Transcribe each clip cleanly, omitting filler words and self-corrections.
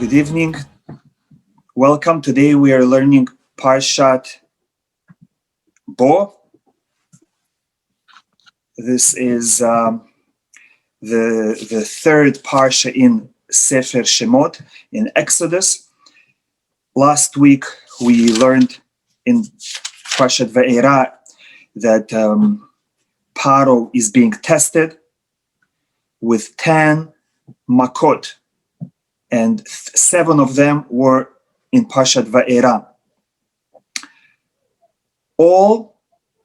Good evening. Welcome. Today we are learning Parashat Bo. This is the third parsha in Sefer Shemot, in Exodus. Last week we learned in Parashat Va'era that Paro is being tested with 10 Makot, and 7 of them were in Parashat Va'era. All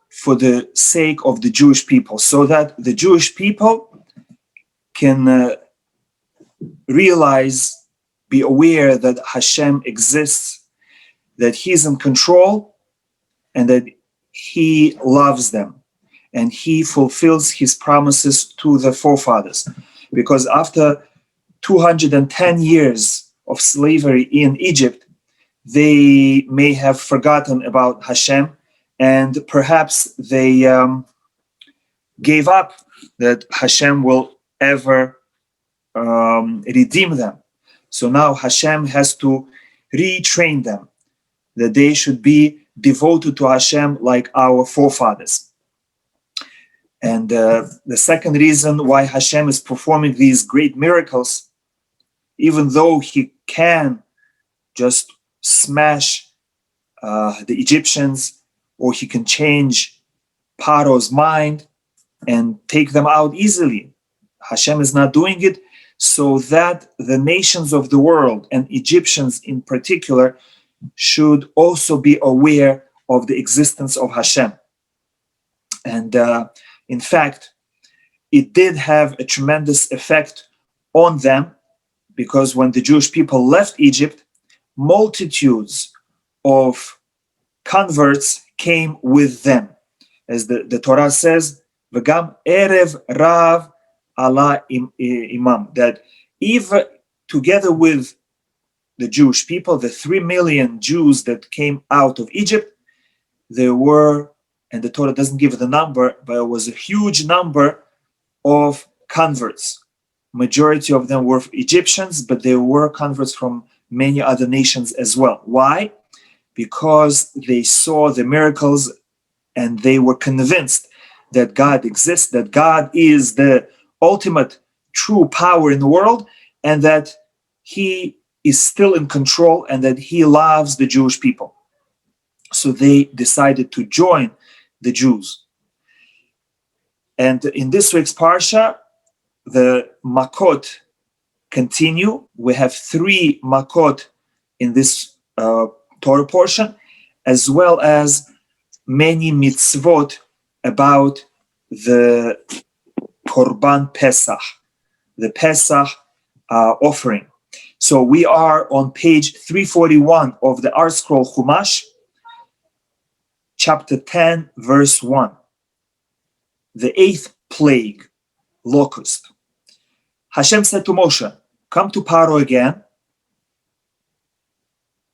for the sake of the Jewish people, so that the Jewish people can realize, be aware that Hashem exists, that He's in control, and that He loves them, and He fulfills His promises to the forefathers. Because after 210 years of slavery in Egypt, they may have forgotten about Hashem, and perhaps they gave up that Hashem will ever redeem them. So now Hashem has to retrain them, that they should be devoted to Hashem like our forefathers. And the second reason why Hashem is performing these great miracles, even though He can just smash the Egyptians, or He can change Paro's mind and take them out easily, Hashem is not doing it, so that the nations of the world, and Egyptians in particular, should also be aware of the existence of Hashem. And in fact, it did have a tremendous effect on them, because when the Jewish people left Egypt, multitudes of converts came with them. As the Torah says, V'gam erev rav ala imam, that even together with the Jewish people, the 3 million Jews that came out of Egypt, there were, and the Torah doesn't give the number, but it was a huge number of converts. Majority of them were Egyptians, but there were converts from many other nations as well. Why? Because they saw the miracles and they were convinced that God exists, that God is the ultimate true power in the world, and that He is still in control, and that He loves the Jewish people. So they decided to join the Jews. And in this week's Parsha, the Makot continue. We have 3 Makot in this Torah portion, as well as many mitzvot about the Korban Pesach, the Pesach offering. So we are on page 341 of the Art Scroll Chumash, chapter 10, verse 1. The 8th plague, locust. Hashem said to Moshe, come to Paro again,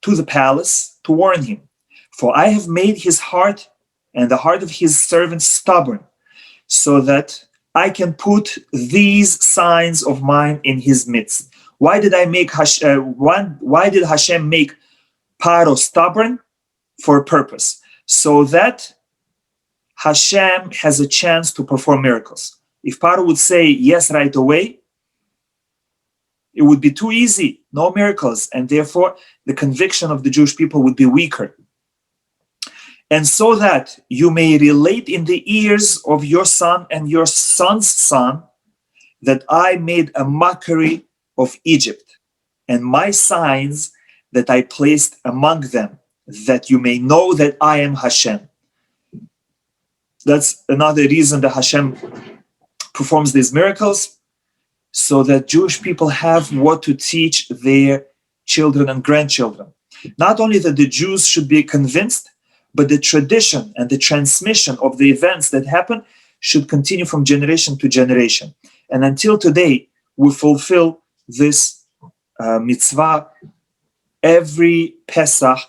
to the palace, to warn him. For I have made his heart and the heart of his servants stubborn, so that I can put these signs of mine in his midst. Why did why did Hashem make Paro stubborn? For a purpose, so that Hashem has a chance to perform miracles. If Paro would say yes right away, it would be too easy, no miracles, and therefore the conviction of the Jewish people would be weaker. And so that you may relate in the ears of your son and your son's son that I made a mockery of Egypt, and my signs that I placed among them, that you may know that I am Hashem. That's another reason that Hashem performs these miracles, so that Jewish people have what to teach their children and grandchildren. Not only that the Jews should be convinced, but the tradition and the transmission of the events that happen should continue from generation to generation. And until today, we fulfill this mitzvah every Pesach,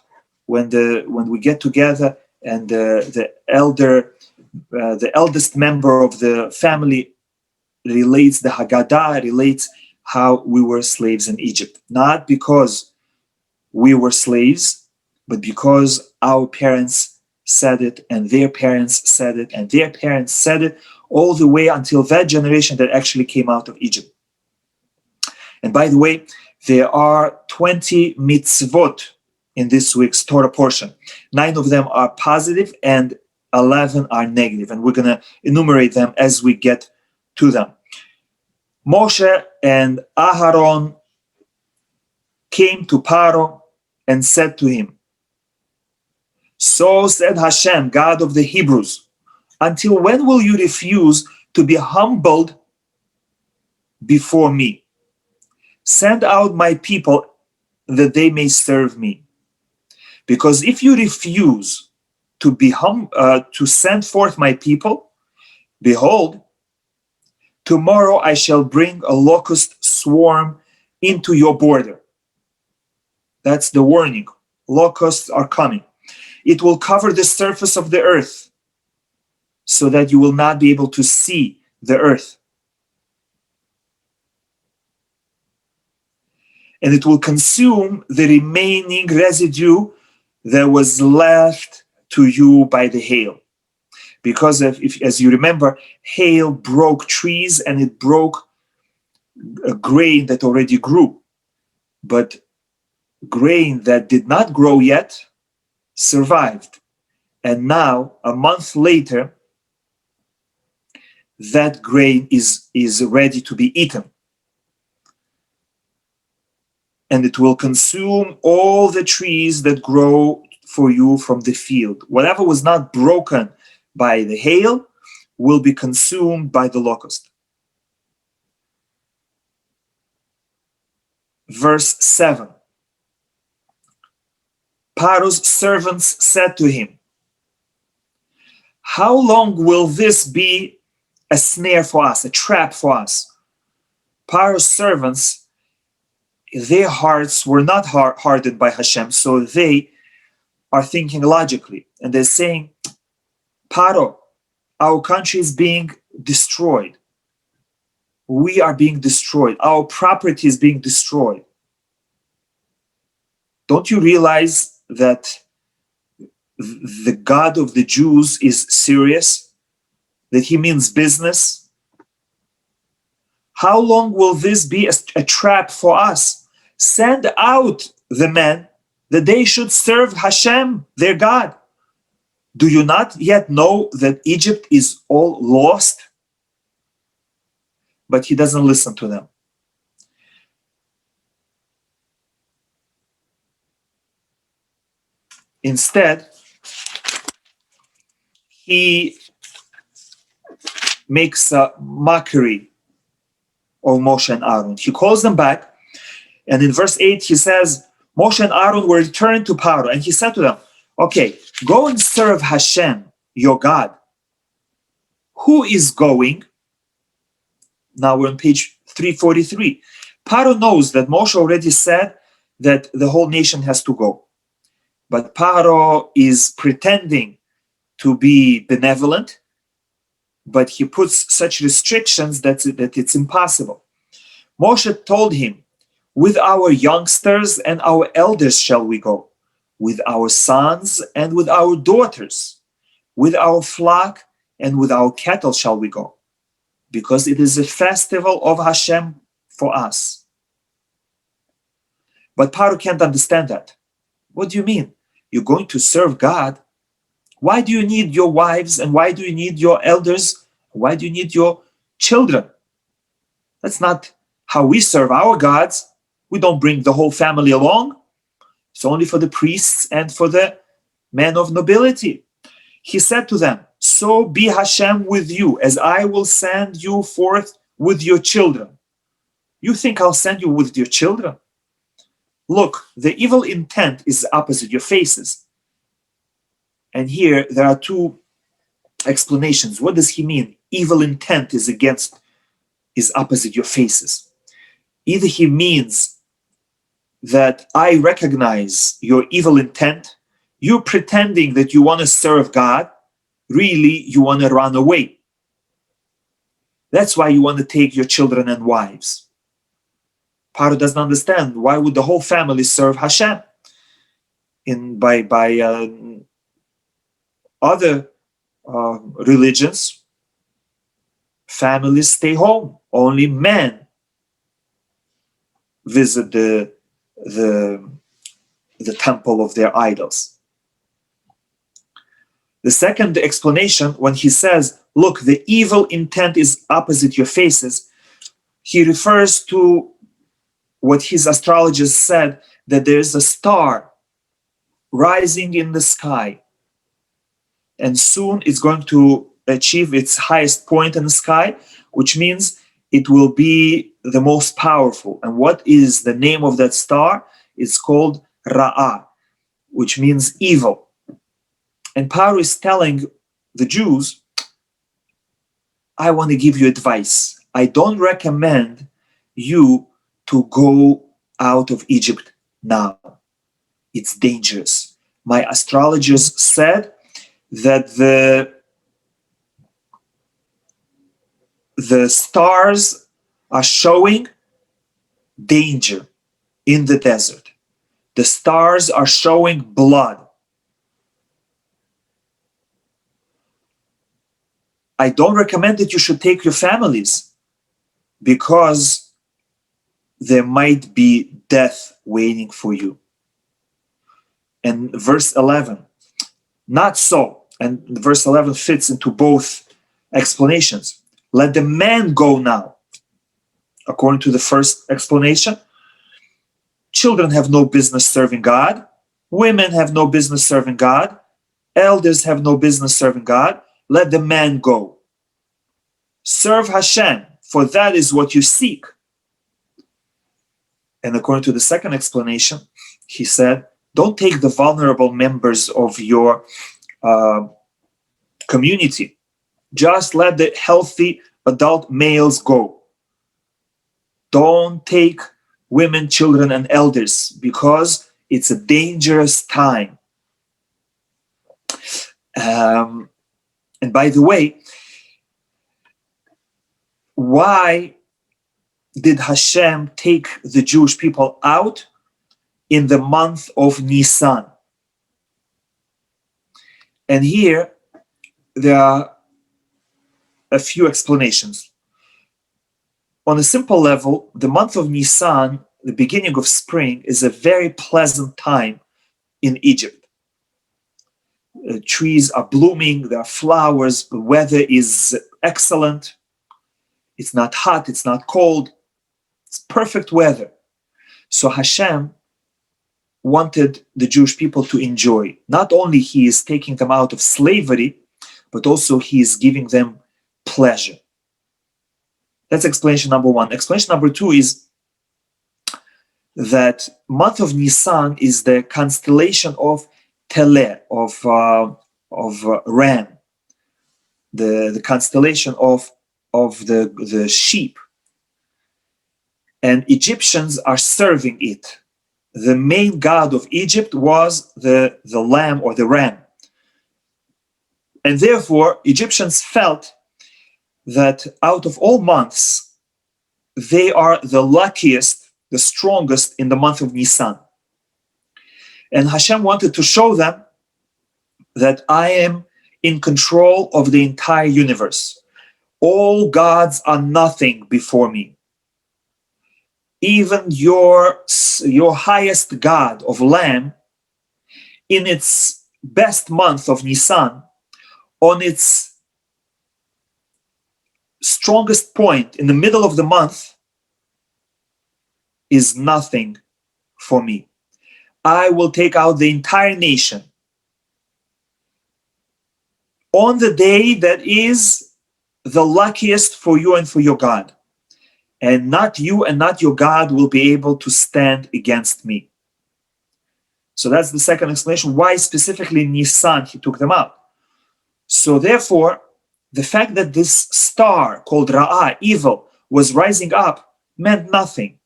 when we get together and the eldest member of the family relates the Haggadah, relates how we were slaves in Egypt. Not because we were slaves, but because our parents said it, and their parents said it, and their parents said it, all the way until that generation that actually came out of Egypt. And by the way, there are 20 mitzvot in this week's Torah portion. 9 of them are positive and 11 are negative. And we're going to enumerate them as we get to them. Moshe and Aharon came to Paro and said to him, "So said Hashem, God of the Hebrews, until when will you refuse to be humbled before me? Send out my people that they may serve me. Because if you refuse to to send forth my people, behold, tomorrow I shall bring a locust swarm into your border." That's the warning. Locusts are coming. "It will cover the surface of the earth so that you will not be able to see the earth. And it will consume the remaining residue that was left to you by the hail." Because if, as you remember, hail broke trees and it broke a grain that already grew. But grain that did not grow yet survived. And now, a month later, that grain is ready to be eaten. And it will consume all the trees that grow for you from the field. Whatever was not broken by the hail will be consumed by the locust. Verse 7. Paro's servants said to him, "How long will this be a snare for us, a trap for us?" Paro's servants, their hearts were not hardened by Hashem, so they are thinking logically. And they're saying, "Paro, our country is being destroyed. We are being destroyed. Our property is being destroyed. Don't you realize that the God of the Jews is serious? That he means business? How long will this be a trap for us? Send out the men that they should serve Hashem, their God. Do you not yet know that Egypt is all lost?" But he doesn't listen to them. Instead, he makes a mockery of Moshe and Aaron. He calls them back, and in verse 8 he says, Moshe and Aaron were returned to Paro, and he said to them, "Okay, go and serve Hashem, your God." Who is going? Now we're on page 343. Paro knows that Moshe already said that the whole nation has to go. But Paro is pretending to be benevolent, but he puts such restrictions that it's impossible. Moshe told him, "With our youngsters and our elders shall we go, with our sons and with our daughters, with our flock and with our cattle shall we go, because it is a festival of Hashem for us." But Paro can't understand that. What do you mean? You're going to serve God? Why do you need your wives, and why do you need your elders? Why do you need your children? That's not how we serve our gods. We don't bring the whole family along. It's only for the priests and for the men of nobility. He said to them, "So be Hashem with you, as I will send you forth with your children." You think I'll send you with your children? Look, the evil intent is opposite your faces. And here there are two explanations. What does he mean? Evil intent is opposite your faces. Either he means that I recognize your evil intent. You're pretending that you want to serve God. Really, you want to run away. That's why you want to take your children and wives. Paro doesn't understand. Why would the whole family serve Hashem? By other religions, families stay home. Only men visit the temple of their idols. The second explanation, when he says, look, the evil intent is opposite your faces, he refers to what his astrologers said, that there is a star rising in the sky, and soon it's going to achieve its highest point in the sky, which means it will be the most powerful. And what is the name of that star? It's called Ra'ah, which means evil. And Paro is telling the Jews, I want to give you advice. I don't recommend you to go out of Egypt now. It's dangerous. My astrologers said that the stars are showing danger in the desert. The stars are showing blood. I don't recommend that you should take your families, because there might be death waiting for you. And verse 11, not so. And verse 11 fits into both explanations. Let the man go now. According to the first explanation, children have no business serving God. Women have no business serving God. Elders have no business serving God. Let the man go. Serve Hashem, for that is what you seek. And according to the second explanation, he said, don't take the vulnerable members of your community. Just let the healthy adult males go. Don't take women, children, and elders, because it's a dangerous time. And by the way, why did Hashem take the Jewish people out in the month of Nisan? And here there are a few explanations. On a simple level, the month of Nisan, the beginning of spring, is a very pleasant time in Egypt. Trees are blooming, there are flowers, the weather is excellent. It's not hot, it's not cold. It's perfect weather. So Hashem wanted the Jewish people to enjoy. Not only he is taking them out of slavery, but also he is giving them pleasure. That's explanation number one. Explanation number two is that month of Nisan is the constellation of Teleh, of Ram, the constellation of the sheep. And Egyptians are serving it. The main god of Egypt was the lamb or the ram. And therefore, Egyptians felt that out of all months, they are the luckiest, the strongest in the month of Nisan. And Hashem wanted to show them that I am in control of the entire universe. All gods are nothing before me. Even your highest god of Lamb, in its best month of Nisan, on its strongest point in the middle of the month, is nothing for me. I will take out the entire nation on the day that is the luckiest for you and for your God. And not you and not your God will be able to stand against me. So that's the second explanation, why specifically in Nisan he took them out. So therefore, the fact that this star called Ra'ah, evil, was rising up meant nothing.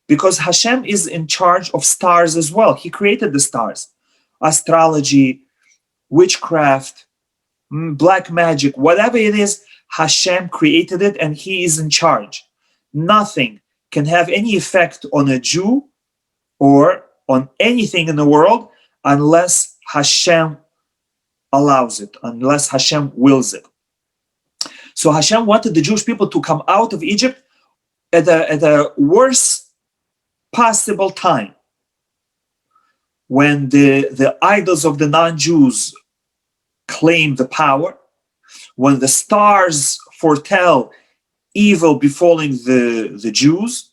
Because Hashem is in charge of stars as well. He created the stars. Astrology, witchcraft, black magic, whatever it is, Hashem created it and he is in charge. Nothing can have any effect on a Jew or on anything in the world unless Hashem allows it, unless Hashem wills it. So Hashem wanted the Jewish people to come out of Egypt at the worst possible time, when the idols of the non-Jews claim the power, when the stars foretell evil befalling the Jews.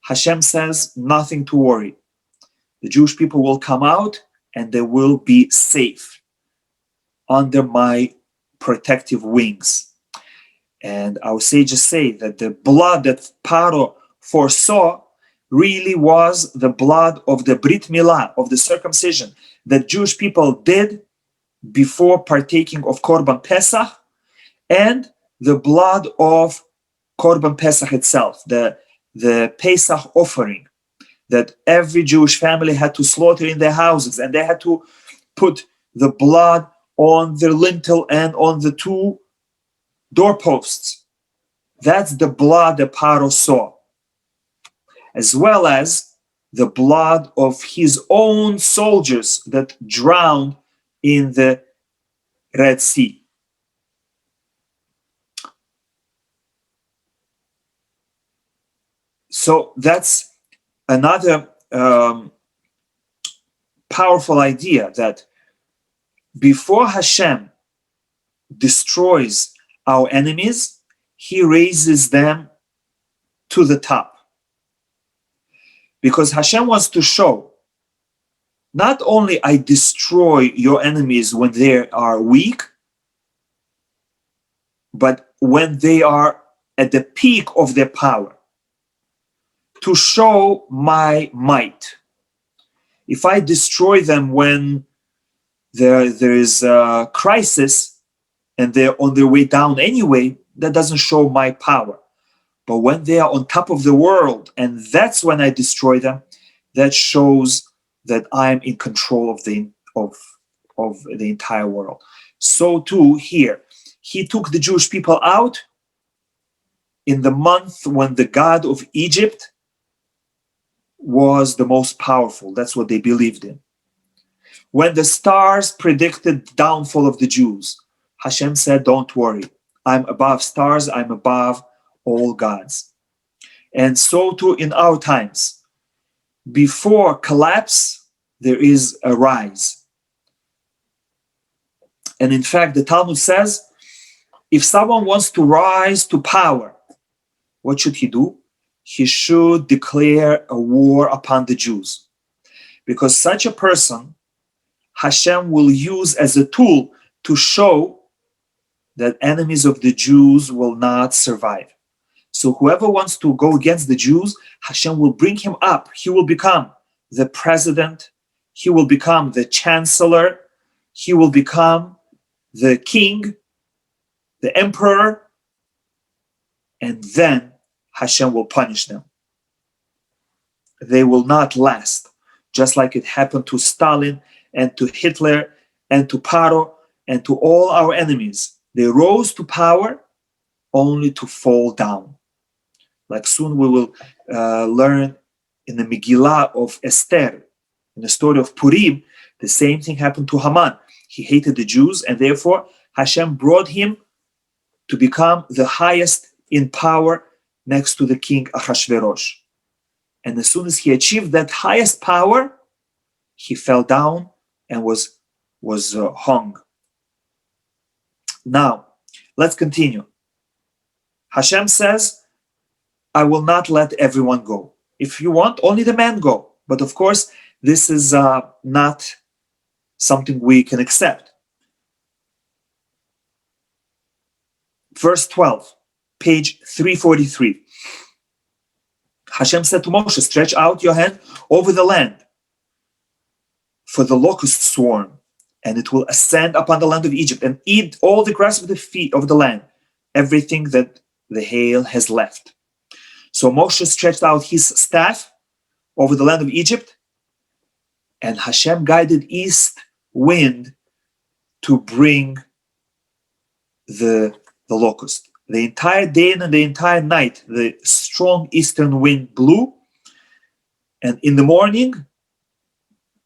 Hashem says, nothing to worry. The Jewish people will come out and they will be safe under my protective wings. And our sages say that the blood that Paro foresaw really was the blood of the Brit Milah, of the circumcision that Jewish people did before partaking of Korban Pesach, and the blood of Korban Pesach itself, the Pesach offering that every Jewish family had to slaughter in their houses, and they had to put the blood on their lintel and on the two doorposts. That's the blood that Paro saw, as well as the blood of his own soldiers that drowned in the Red Sea. So that's another powerful idea, that before Hashem destroys our enemies, he raises them to the top. Because Hashem wants to show, not only I destroy your enemies when they are weak, but when they are at the peak of their power, to show my might. If I destroy them when there is a crisis and they're on their way down anyway, that doesn't show my power. But when they are on top of the world, and that's when I destroy them, that shows that I'm in control of the entire world. So too here, he took the Jewish people out in the month when the God of Egypt was the most powerful. That's what they believed in. When the stars predicted the downfall of the Jews, Hashem said, don't worry, I'm above stars, I'm above all gods. And so too in our times, before collapse, there is a rise. And in fact, the Talmud says, if someone wants to rise to power, what should he do? He should declare a war upon the Jews. Because such a person, Hashem will use as a tool to show that enemies of the Jews will not survive. So whoever wants to go against the Jews, Hashem will bring him up. He will become the president. He will become the chancellor. He will become the king, the emperor. And then Hashem will punish them. They will not last, just like it happened to Stalin and to Hitler and to Paro and to all our enemies. They rose to power only to fall down. Like soon we will learn in the Megillah of Esther, in the story of Purim, the same thing happened to Haman. He hated the Jews, and therefore Hashem brought him to become the highest in power next to the king Ahasuerus. And as soon as he achieved that highest power, he fell down and was hung. Now, let's continue. Hashem says, I will not let everyone go. If you want, only the men go. But of course, this is not something we can accept. Verse 12, page 343. Hashem said to Moshe, stretch out your hand over the land for the locust swarm, and it will ascend upon the land of Egypt and eat all the grass of the feet of the land, everything that the hail has left. So Moshe stretched out his staff over the land of Egypt, and Hashem guided east wind to bring the locust. The entire day and the entire night, the strong eastern wind blew, and in the morning,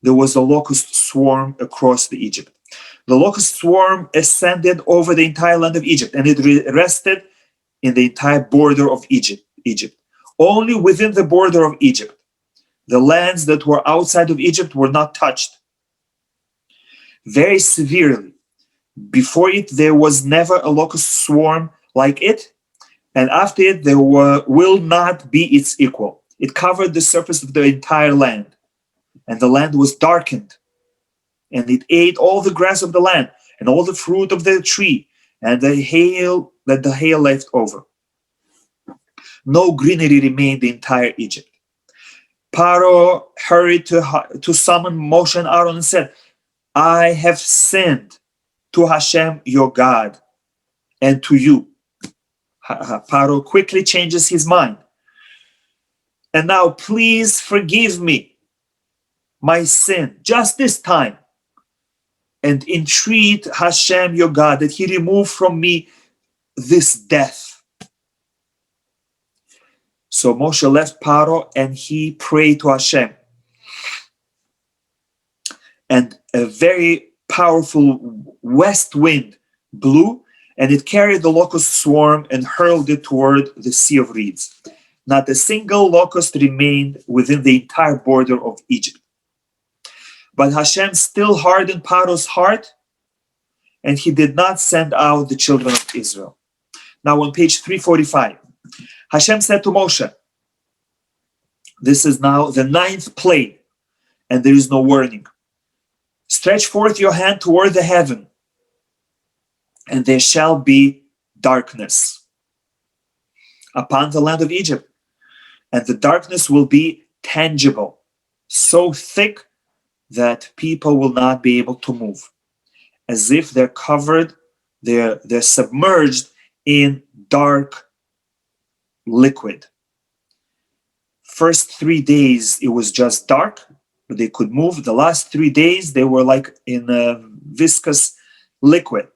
there was a locust swarm across the Egypt. The locust swarm ascended over the entire land of Egypt, and it rested in the entire border of Egypt. Only within the border of Egypt. The lands that were outside of Egypt were not touched. Very severely. Before it, there was never a locust swarm like it, and after it, there will not be its equal. It covered the surface of the entire land, and the land was darkened, and it ate all the grass of the land, and all the fruit of the tree, and the hail that the hail left over. No greenery remained in entire Egypt. Paro hurried to summon Moshe and Aaron and said, I have sinned to Hashem your God and to you. Paro quickly changes his mind. And now please forgive me my sin just this time, and entreat Hashem your God that he remove from me this death. So Moshe left Paro and he prayed to Hashem. And a very powerful west wind blew, and it carried the locust swarm and hurled it toward the Sea of Reeds. Not a single locust remained within the entire border of Egypt. But Hashem still hardened Paro's heart, and he did not send out the children of Israel. Now on page 345, Hashem said to Moshe, this is now the 9th plague, and there is no warning. Stretch forth your hand toward the heaven, and there shall be darkness upon the land of Egypt, and the darkness will be tangible, so thick that people will not be able to move, as if they're covered, they're submerged in dark liquid. First 3 days it was just dark, but they could move. The last 3 days they were like in a viscous liquid.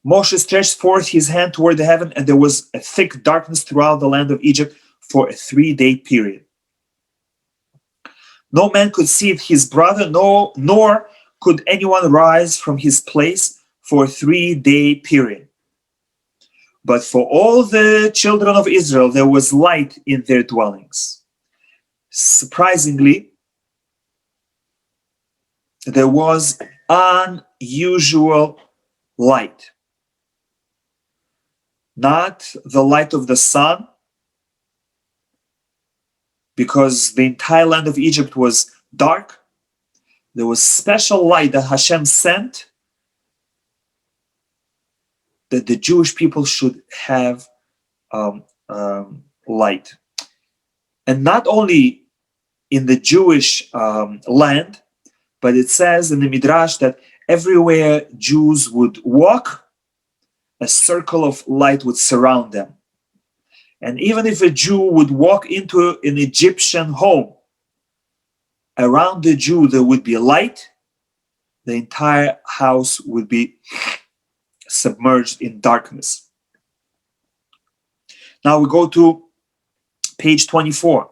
Moshe stretched forth his hand toward the heaven, and there was a thick darkness throughout the land of Egypt for a 3-day period. No man could see his brother, nor could anyone rise from his place for a 3-day period. But for all the children of Israel, there was light in their dwellings. Surprisingly, there was unusual light. Not the light of the sun, because the entire land of Egypt was dark. There was special light that Hashem sent, that the Jewish people should have light. And not only in the Jewish land, but it says in the Midrash that everywhere Jews would walk, a circle of light would surround them. And even if a Jew would walk into an Egyptian home, around the Jew there would be light. The entire house would be submerged in darkness. Now we go to page 24.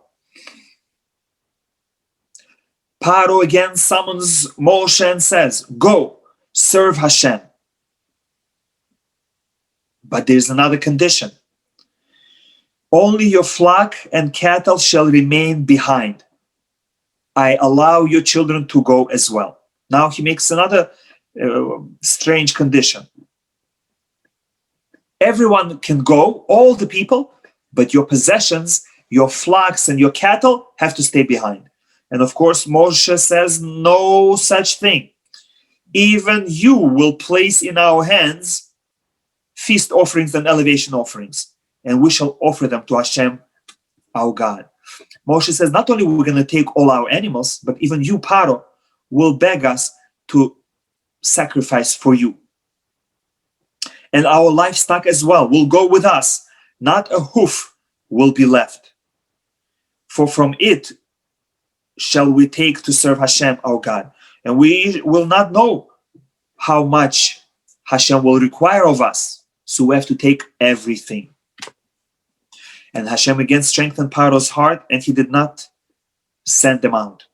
Paro again summons Moshe and says, go, serve Hashem. But there's another condition. Only your flock and cattle shall remain behind. I allow your children to go as well. Now he makes another strange condition. Everyone can go, all the people, but your possessions, your flocks and your cattle have to stay behind. And of course, Moshe says no such thing. Even you will place in our hands feast offerings and elevation offerings, and we shall offer them to Hashem, our God. Moshe says, not only we're going to take all our animals, but even you, Paro, will beg us to sacrifice for you. And our livestock as well will go with us. Not a hoof will be left. For from it shall we take to serve Hashem, our God. And we will not know how much Hashem will require of us. So we have to take everything. And Hashem again strengthened Paro's heart, and he did not send them out.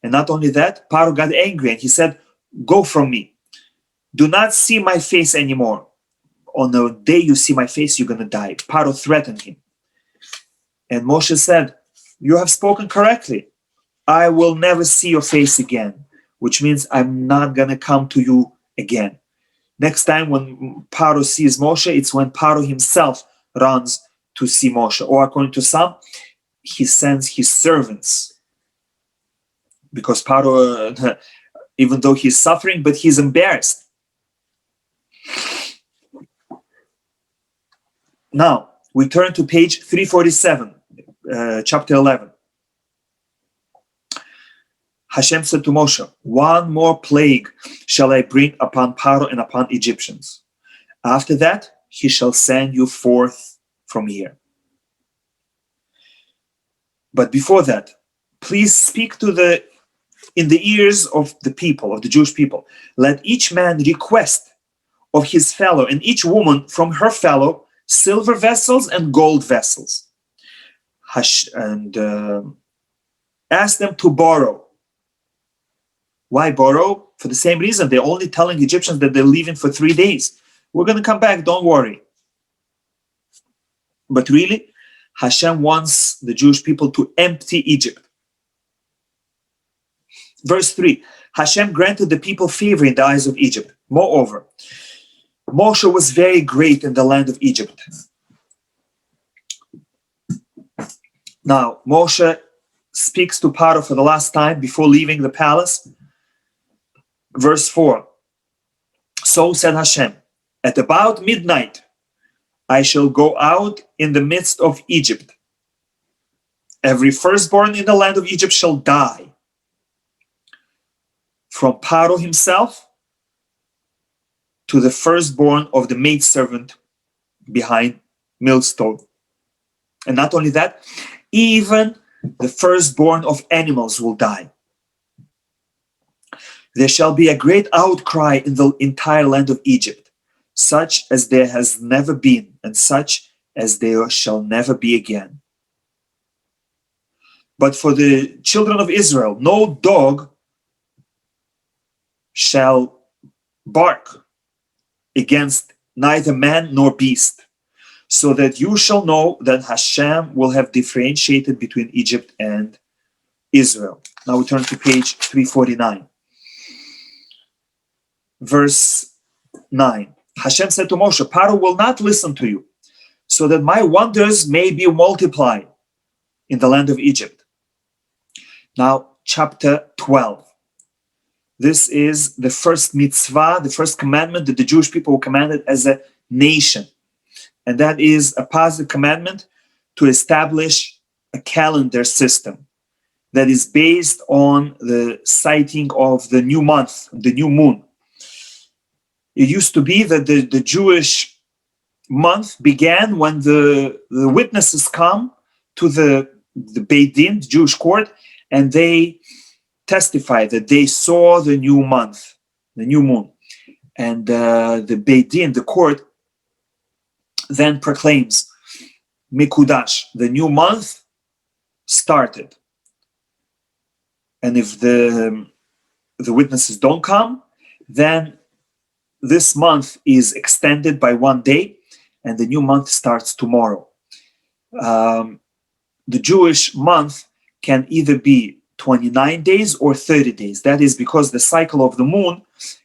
And not only that, Paro got angry, and he said, "Go from me. Do not see my face anymore. On the day you see my face, you're going to die." Paro threatened him. And Moshe said, "You have spoken correctly. I will never see your face again," which means I'm not going to come to you again. Next time when Paro sees Moshe, it's when Paro himself runs to see Moshe. Or according to some, he sends his servants. Because Paro, even though he's suffering, but he's embarrassed. Now, we turn to page 347, chapter 11. Hashem said to Moshe, "One more plague shall I bring upon Paro and upon Egyptians. After that, he shall send you forth from here. But before that, please speak in the ears of the people, of the Jewish people. Let each man request of his fellow, and each woman from her fellow, silver vessels and gold vessels. And ask them to borrow." Why borrow? For the same reason. They're only telling Egyptians that they're leaving for 3 days. We're going to come back, don't worry. But really, Hashem wants the Jewish people to empty Egypt. Verse 3, Hashem granted the people favor in the eyes of Egypt. Moreover, Moshe was very great in the land of Egypt. Now, Moshe speaks to Paro for the last time before leaving the palace. Verse 4, "So said Hashem, at about midnight, I shall go out in the midst of Egypt. Every firstborn in the land of Egypt shall die, from Paro himself to the firstborn of the maidservant behind millstone. And not only that, even the firstborn of animals will die. There shall be a great outcry in the entire land of Egypt, such as there has never been, and such as there shall never be again. But for the children of Israel, no dog shall bark against neither man nor beast, so that you shall know that Hashem will have differentiated between Egypt and Israel." Now we turn to page 349. Verse 9. Hashem said to Moshe, "Paro will not listen to you, so that my wonders may be multiplied in the land of Egypt." Now, chapter 12. This is the first mitzvah, the first commandment that the Jewish people were commanded as a nation. And that is a positive commandment to establish a calendar system that is based on the sighting of the new month, the new moon. It used to be that the Jewish month began when the witnesses come to the Beit Din, the Jewish court, and they testify that they saw the new month, the new moon. And the Beit Din, the court, then proclaims, Mikudash, the new month started. And if the witnesses don't come, then this month is extended by 1 day, and the new month starts tomorrow. The Jewish month can either be 29 days or 30 days. That is because the cycle of the moon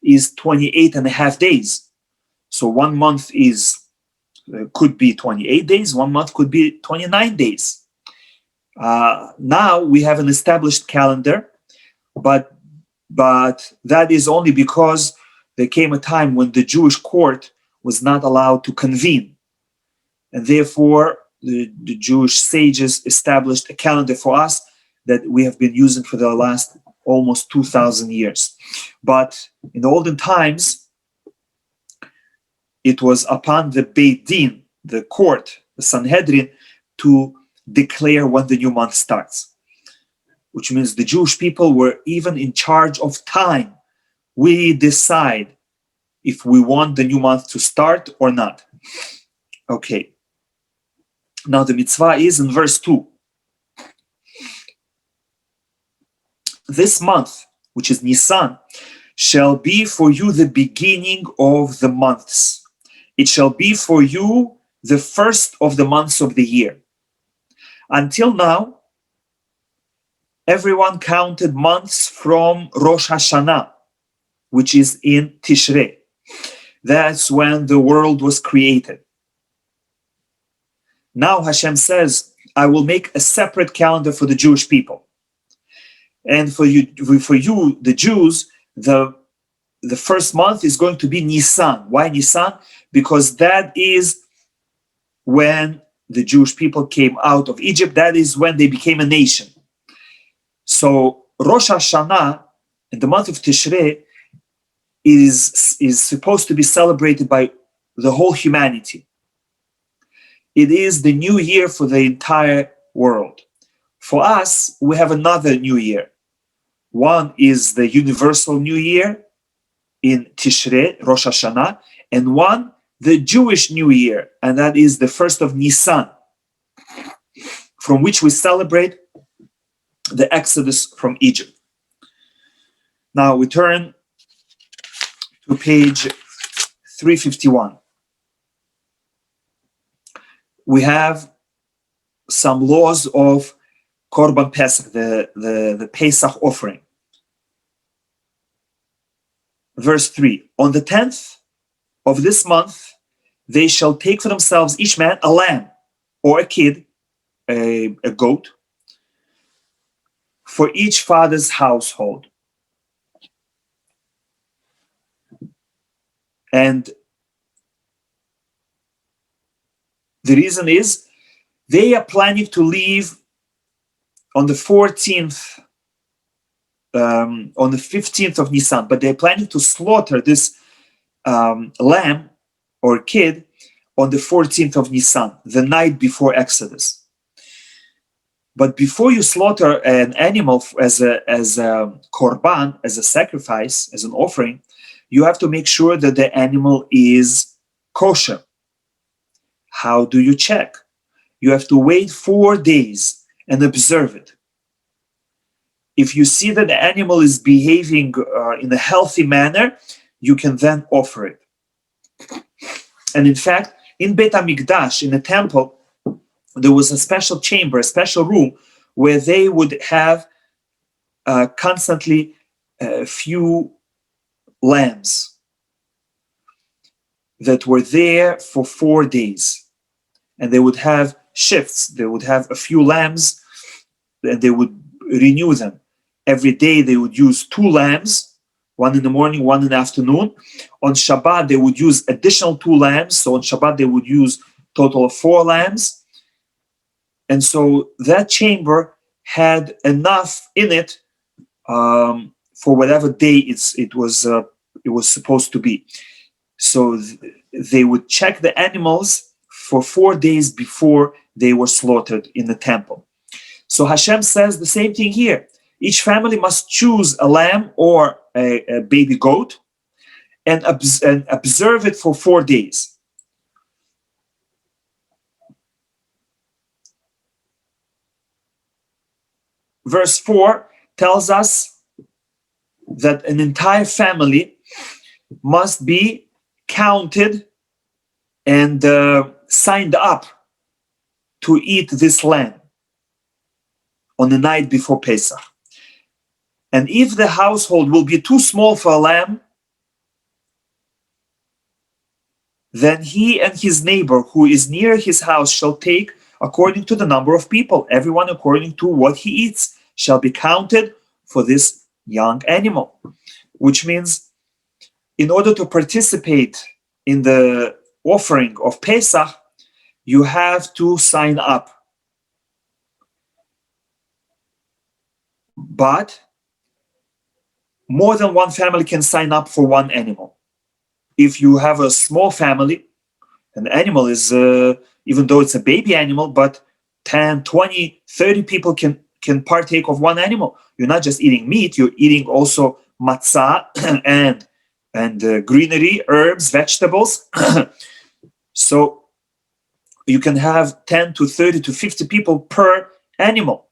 is 28 and a half days. So 1 month could be 28 days, 1 month could be 29 days. Now we have an established calendar, but that is only because there came a time when the Jewish court was not allowed to convene. And therefore, the Jewish sages established a calendar for us that we have been using for the last almost 2,000 years. But in the olden times, it was upon the Beit Din, the court, the Sanhedrin, to declare when the new month starts, which means the Jewish people were even in charge of time. We decide if we want the new month to start or not. Okay. Now the mitzvah is in verse 2. This month, which is Nisan, shall be for you the beginning of the months. It shall be for you the first of the months of the year. Until now, everyone counted months from Rosh Hashanah, which is in Tishrei. That's when the world was created. Now Hashem says, I will make a separate calendar for the Jewish people. And for you, the Jews, the first month is going to be Nisan. Why Nisan? Because that is when the Jewish people came out of Egypt. That is when they became a nation. So Rosh Hashanah, in the month of Tishrei, is supposed to be celebrated by the whole humanity. It is the new year for the entire world. For us, we have another new year. One is the universal new year in Tishrei, Rosh Hashanah, and one, the Jewish new year, and that is the first of Nisan, from which we celebrate the Exodus from Egypt. Now we turn to page 351. We have some laws of Korban Pesach, the Pesach offering. Verse 3, on the 10th of this month, they shall take for themselves each man a lamb or a kid, a goat, for each father's household. And the reason is they are planning to leave on the 14th, on the 15th of Nisan, but they're planning to slaughter this lamb or kid on the 14th of Nisan, the night before Exodus. But before you slaughter an animal as a korban, as a sacrifice, as an offering, you have to make sure that the animal is kosher. How do you check? You have to wait 4 days and observe it. If you see that the animal is behaving in a healthy manner, you can then offer it. And in fact, in Beit HaMikdash, in the temple, there was a special chamber, a special room, where they would have constantly a few lambs that were there for 4 days. And they would have shifts. They would have a few lambs, and they would renew them. Every day they would use 2 lambs, one in the morning, one in the afternoon. On Shabbat, they would use additional 2 lambs. So on Shabbat, they would use total of 4 lambs. And so that chamber had enough in it for whatever day it was supposed to be. So they would check the animals for 4 days before they were slaughtered in the temple. So Hashem says the same thing here. Each family must choose a lamb or a baby goat and observe it for 4 days. Verse 4 tells us that an entire family must be counted and signed up to eat this lamb on the night before Pesach. And if the household will be too small for a lamb, then he and his neighbor who is near his house shall take according to the number of people. Everyone according to what he eats shall be counted for this young animal. Which means in order to participate in the offering of Pesach, you have to sign up. But more than one family can sign up for one animal. If you have a small family, an animal is, even though it's a baby animal, but 10, 20, 30 people can partake of one animal. You're not just eating meat, you're eating also matzah and greenery, herbs, vegetables. So you can have 10 to 30 to 50 people per animal.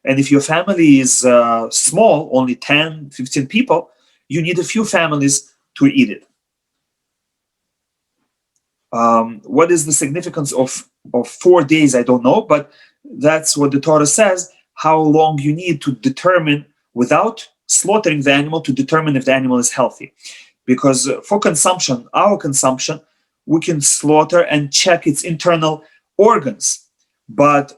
And if your family is small, only 10, 15 people, you need a few families to eat it. What is the significance of 4 days? I don't know, but that's what the Torah says, how long you need to determine, without slaughtering the animal, to determine if the animal is healthy. Because for consumption, our consumption, we can slaughter and check its internal organs. But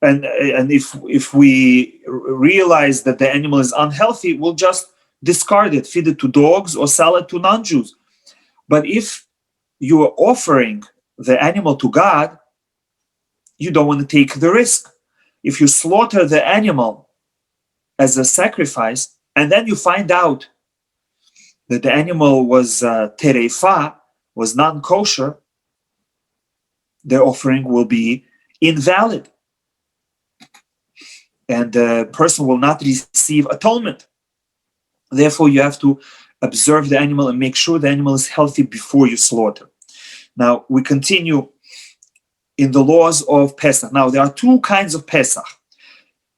and if we realize that the animal is unhealthy, we'll just discard it, feed it to dogs, or sell it to non-Jews. But if you are offering the animal to God, you don't want to take the risk. If you slaughter the animal as a sacrifice, and then you find out that the animal was terefa, was non-kosher, the offering will be invalid. And the person will not receive atonement. Therefore, you have to observe the animal and make sure the animal is healthy before you slaughter. Now, we continue in the laws of Pesach. Now, there are two kinds of Pesach.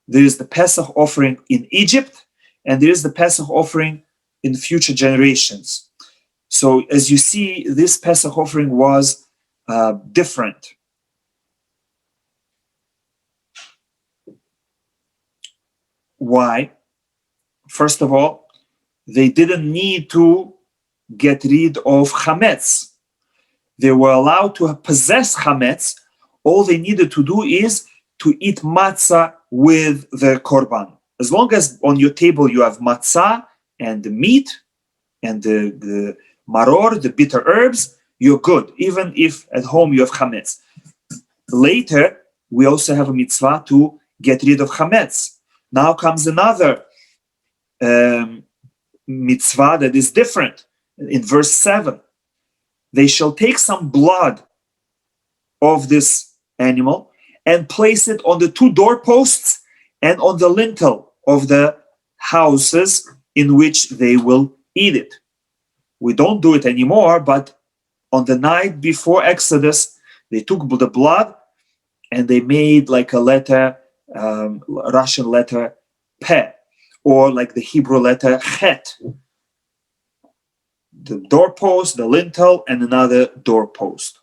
There is the Pesach offering in Egypt, and there is the Pesach offering in future generations. So, as you see, this Pesach offering was different. Why? First of all, they didn't need to get rid of chametz. They were allowed to possess chametz. All they needed to do is to eat matzah with the korban. As long as on your table you have matzah and the meat and the maror, the bitter herbs, you're good, even if at home you have chametz. Later, we also have a mitzvah to get rid of chametz. Now comes another mitzvah that is different. In verse 7, they shall take some blood of this animal and place it on the two doorposts and on the lintel of the houses in which they will eat it. We don't do it anymore, but on the night before Exodus, they took the blood and they made like a letter, Russian letter Pe, or like the Hebrew letter Het. The doorpost, the lintel, and another doorpost.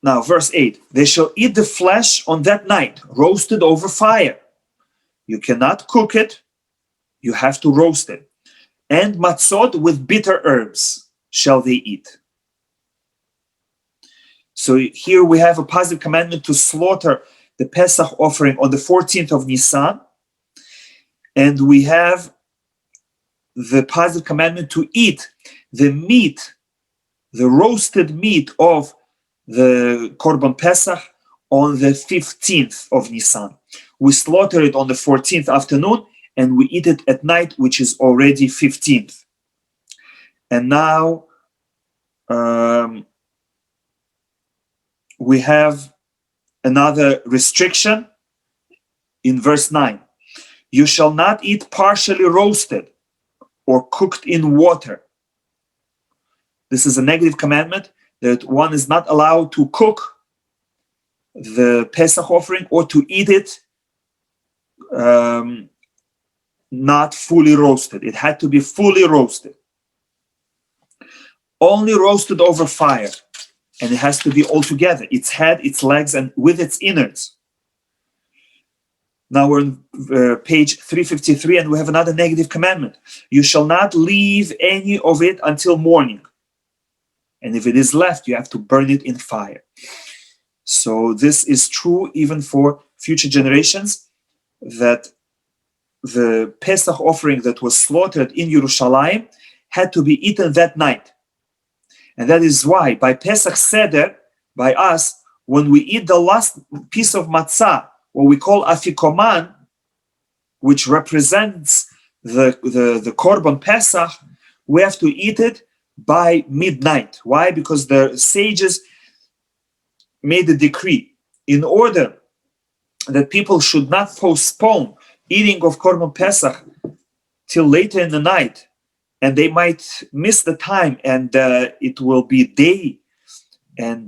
Now, verse 8, they shall eat the flesh on that night, roasted over fire. You cannot cook it, you have to roast it. And matzot with bitter herbs shall they eat. So here we have a positive commandment to slaughter the Pesach offering on the 14th of Nisan. And we have the positive commandment to eat the meat, the roasted meat of the Korban Pesach on the 15th of Nisan. We slaughter it on the 14th afternoon and we eat it at night, which is already 15th. And now we have another restriction in verse 9. You shall not eat partially roasted or cooked in water. This is a negative commandment that one is not allowed to cook the Pesach offering or to eat it not fully roasted. It had to be fully roasted. Only roasted over fire. And it has to be all together, its head, its legs, and with its innards. Now we're on page 353, and we have another negative commandment. You shall not leave any of it until morning. And if it is left, you have to burn it in fire. So this is true even for future generations, that the Pesach offering that was slaughtered in Yerushalayim had to be eaten that night. And that is why by Pesach Seder, by us, when we eat the last piece of matzah, what we call afikoman, which represents the Korban Pesach, we have to eat it by midnight. Why? Because the sages made a decree in order that people should not postpone eating of Korban Pesach till later in the night, and they might miss the time, and it will be day, and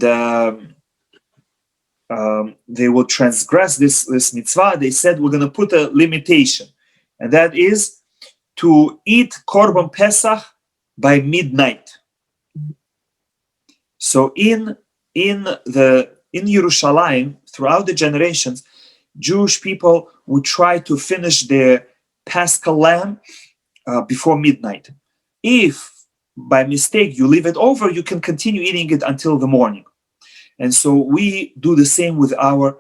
they will transgress this mitzvah. They said, we're going to put a limitation, and that is to eat Korban Pesach by midnight. So in Yerushalayim, throughout the generations, Jewish people would try to finish their Paschal lamb before midnight. If by mistake you leave it over, you can continue eating it until the morning. And so we do the same with our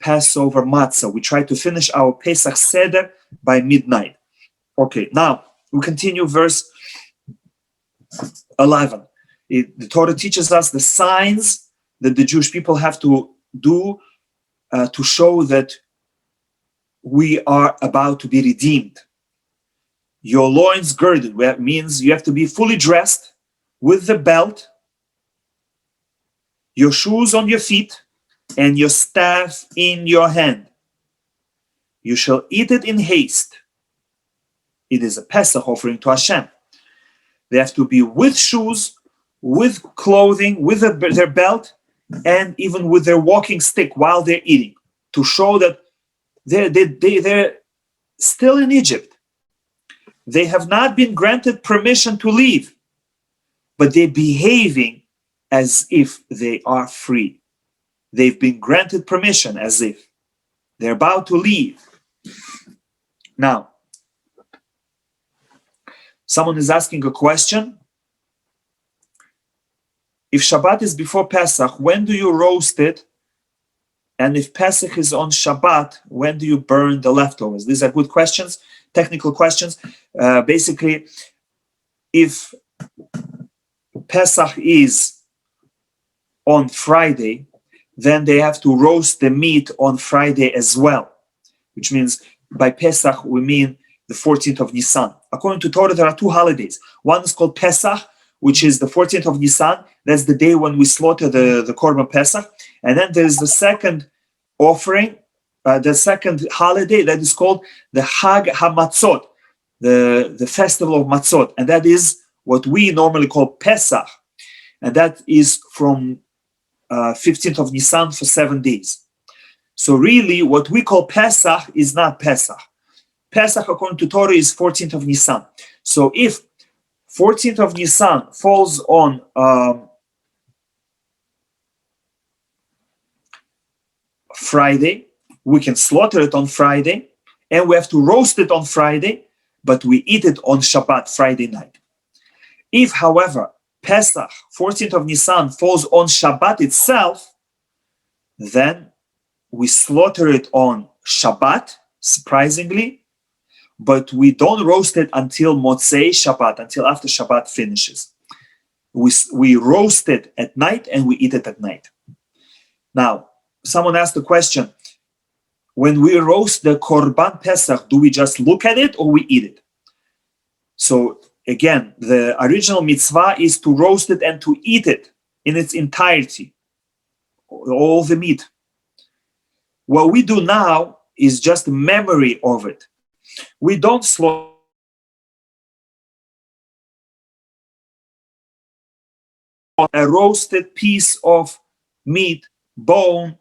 Passover matzah. We try to finish our Pesach Seder by midnight. Okay, now we continue verse 11. The Torah teaches us the signs that the Jewish people have to do to show that we are about to be redeemed. Your loins girded means you have to be fully dressed with the belt, your shoes on your feet, and your staff in your hand. You shall eat it in haste. It is a Pesach offering to Hashem. They have to be with shoes, with clothing, with their belt, and even with their walking stick while they're eating, to show that they're still in Egypt. They have not been granted permission to leave, but they're behaving as if they are free. They've been granted permission as if they're about to leave. Now, someone is asking a question. If Shabbat is before Pesach, when do you roast it? And if Pesach is on Shabbat, when do you burn the leftovers? These are good questions, technical questions. Basically, if Pesach is on Friday, then they have to roast the meat on Friday as well, which means by Pesach we mean the 14th of Nisan. According to Torah, there are two holidays. One is called Pesach, which is the 14th of Nisan. That's the day when we slaughter the Korban Pesach. And then there's the second offering, the second holiday that is called the Hag HaMatzot, the festival of Matzot. And that is what we normally call Pesach. And that is from 15th of Nisan for 7 days. So really what we call Pesach is not Pesach. Pesach according to Torah is 14th of Nisan. So if 14th of Nisan falls on Friday, we can slaughter it on Friday, and we have to roast it on Friday, but we eat it on Shabbat, Friday night. If, however, Pesach, 14th of Nisan, falls on Shabbat itself, then we slaughter it on Shabbat, surprisingly, but we don't roast it until Motzei Shabbat, until after Shabbat finishes. We roast it at night and we eat it at night. Now, someone asked the question, when we roast the Korban Pesach, do we just look at it or we eat it? So again, the original mitzvah is to roast it and to eat it in its entirety, all the meat. What we do now is just memory of it. We don't slaughter a roasted piece of meat, bone,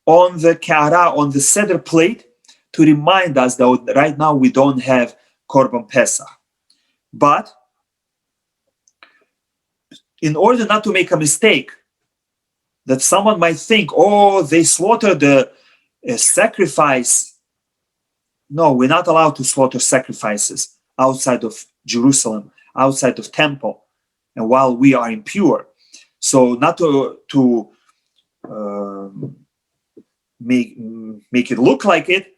on the kara, on the seder plate, to remind us that right now we don't have Korban Pesach. But in order not to make a mistake, that someone might think, oh, they slaughtered a sacrifice. No, we're not allowed to slaughter sacrifices outside of Jerusalem, outside of temple, and while we are impure. So not to make it look like it,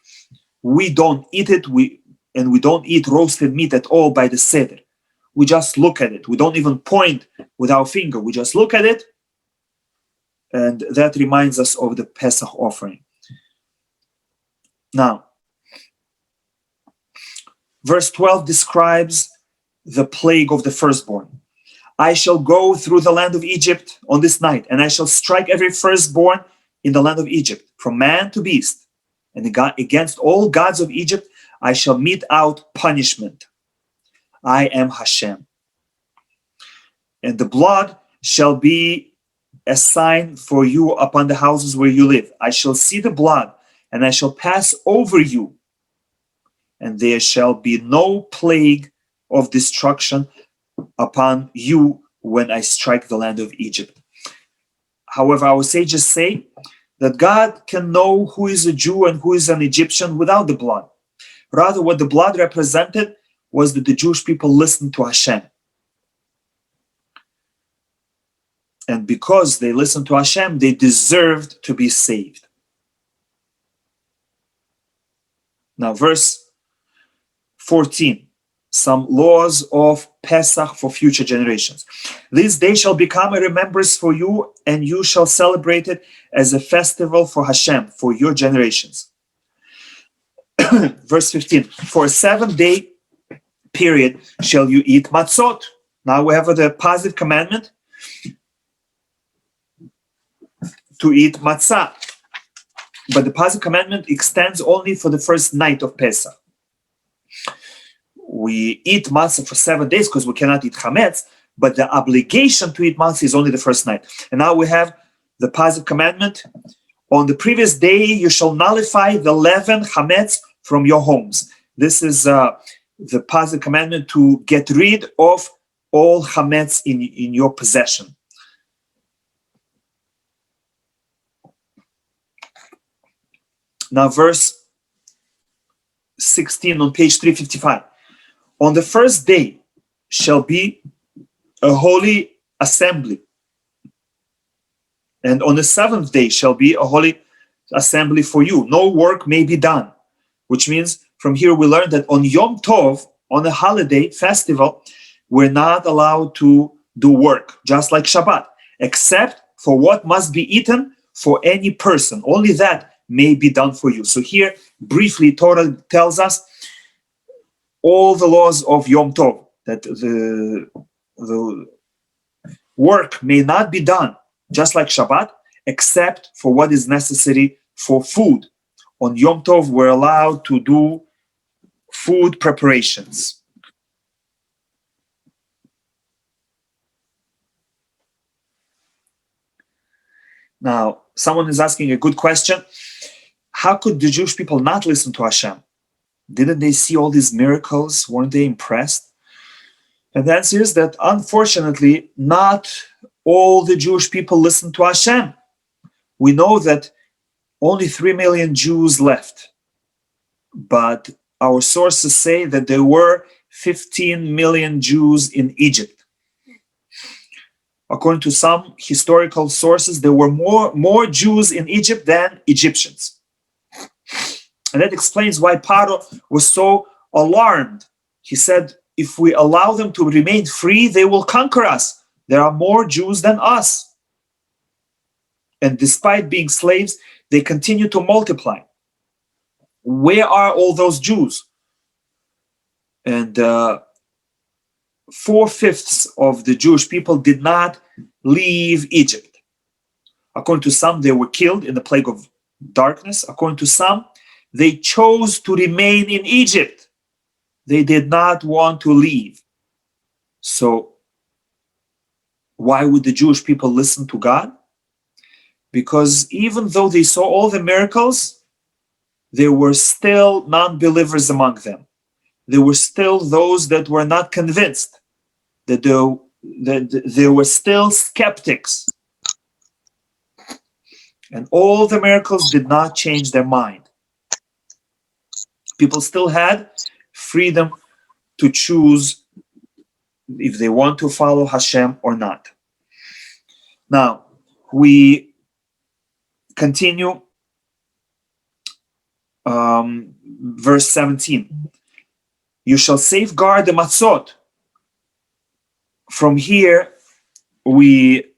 we don't eat it, we don't eat roasted meat at all by the seder. We just look at it. We don't even point with our finger. We just look at it, and that reminds us of the Pesach offering. Now, verse 12 describes the plague of the firstborn. I shall go through the land of Egypt on this night, and I shall strike every firstborn in the land of Egypt, from man to beast. And against all gods of Egypt, I shall mete out punishment. I am Hashem. And the blood shall be a sign for you upon the houses where you live. I shall see the blood, and I shall pass over you, and there shall be no plague of destruction upon you when I strike the land of Egypt. However, our sages say that God can know who is a Jew and who is an Egyptian without the blood. Rather, what the blood represented was that the Jewish people listened to Hashem. And because they listened to Hashem, they deserved to be saved. Now, verse 14. Some laws of Pesach for future generations. This day shall become a remembrance for you, and you shall celebrate it as a festival for Hashem, for your generations. Verse 15. For a 7-day period shall you eat Matzot. Now we have the positive commandment to eat matzah. But the positive commandment extends only for the first night of Pesach. We eat matzah for 7 days because we cannot eat chametz, but the obligation to eat matzah is only the first night. And now we have the positive commandment. On the previous day, you shall nullify the leaven chametz from your homes. This is the positive commandment to get rid of all chametz in your possession. Now, verse 16 on page 355. On the first day shall be a holy assembly, and on the 7th day shall be a holy assembly for you. No work may be done, which means from here we learn that on Yom Tov, on a holiday festival, we're not allowed to do work, just like Shabbat, except for what must be eaten for any person. Only that may be done for you. So here, briefly, Torah tells us all the laws of Yom Tov, that the work may not be done, just like Shabbat, except for what is necessary for food. On Yom Tov, we're allowed to do food preparations. Now, someone is asking a good question. How could the Jewish people not listen to Hashem? Didn't they see all these miracles? Weren't they impressed? And the answer is that, unfortunately, not all the Jewish people listened to Hashem. We know that only 3 million Jews left. But our sources say that there were 15 million Jews in Egypt. According to some historical sources, there were more Jews in Egypt than Egyptians. And that explains why Paro was so alarmed. He said, if we allow them to remain free, they will conquer us. There are more Jews than us. And despite being slaves, they continue to multiply. Where are all those Jews? And 4/5 of the Jewish people did not leave Egypt. According to some, they were killed in the plague of darkness. According to some, they chose to remain in Egypt. They did not want to leave. So why would the Jewish people listen to God? Because even though they saw all the miracles, there were still non-believers among them. There were still those that were not convinced, that there were still skeptics. And all the miracles did not change their mind. People still had freedom to choose if they want to follow Hashem or not. Now, we continue verse 17. You shall safeguard the Matzot. From here, we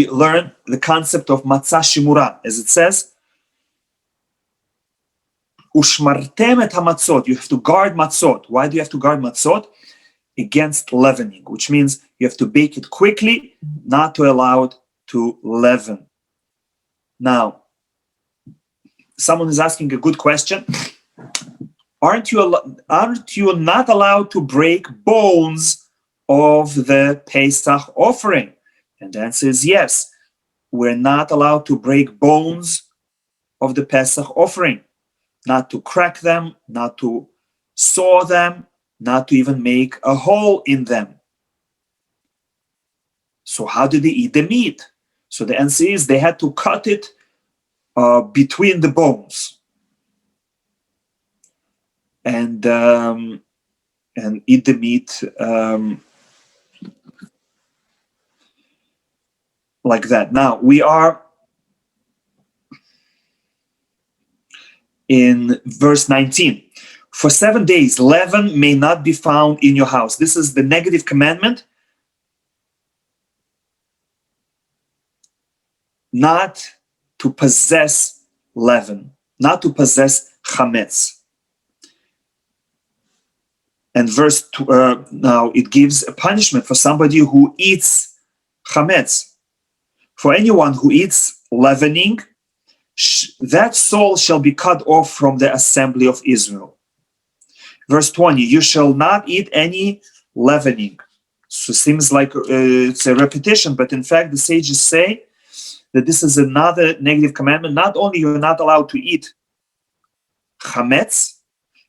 learn the concept of matzah shimura, as it says, Ushmartem et hamatzot. You have to guard matzot. Why do you have to guard matzot? Against leavening, which means you have to bake it quickly, not to allow it to leaven. Now, someone is asking a good question. Aren't you not allowed to break bones of the Pesach offering? And the answer is yes. We're not allowed to break bones of the Pesach offering, not to crack them, not to saw them, not to even make a hole in them. So how did they eat the meat? So the answer is they had to cut it between the bones and eat the meat like that. Now we are in verse 19. For 7 days, leaven may not be found in your house. This is the negative commandment. Not to possess leaven, not to possess chametz. And verse now it gives a punishment for somebody who eats chametz. For anyone who eats leavening, that soul shall be cut off from the assembly of Israel. Verse 20, you shall not eat any leavening. So it seems like it's a repetition, but in fact the sages say that this is another negative commandment. Not only you're not allowed to eat chametz,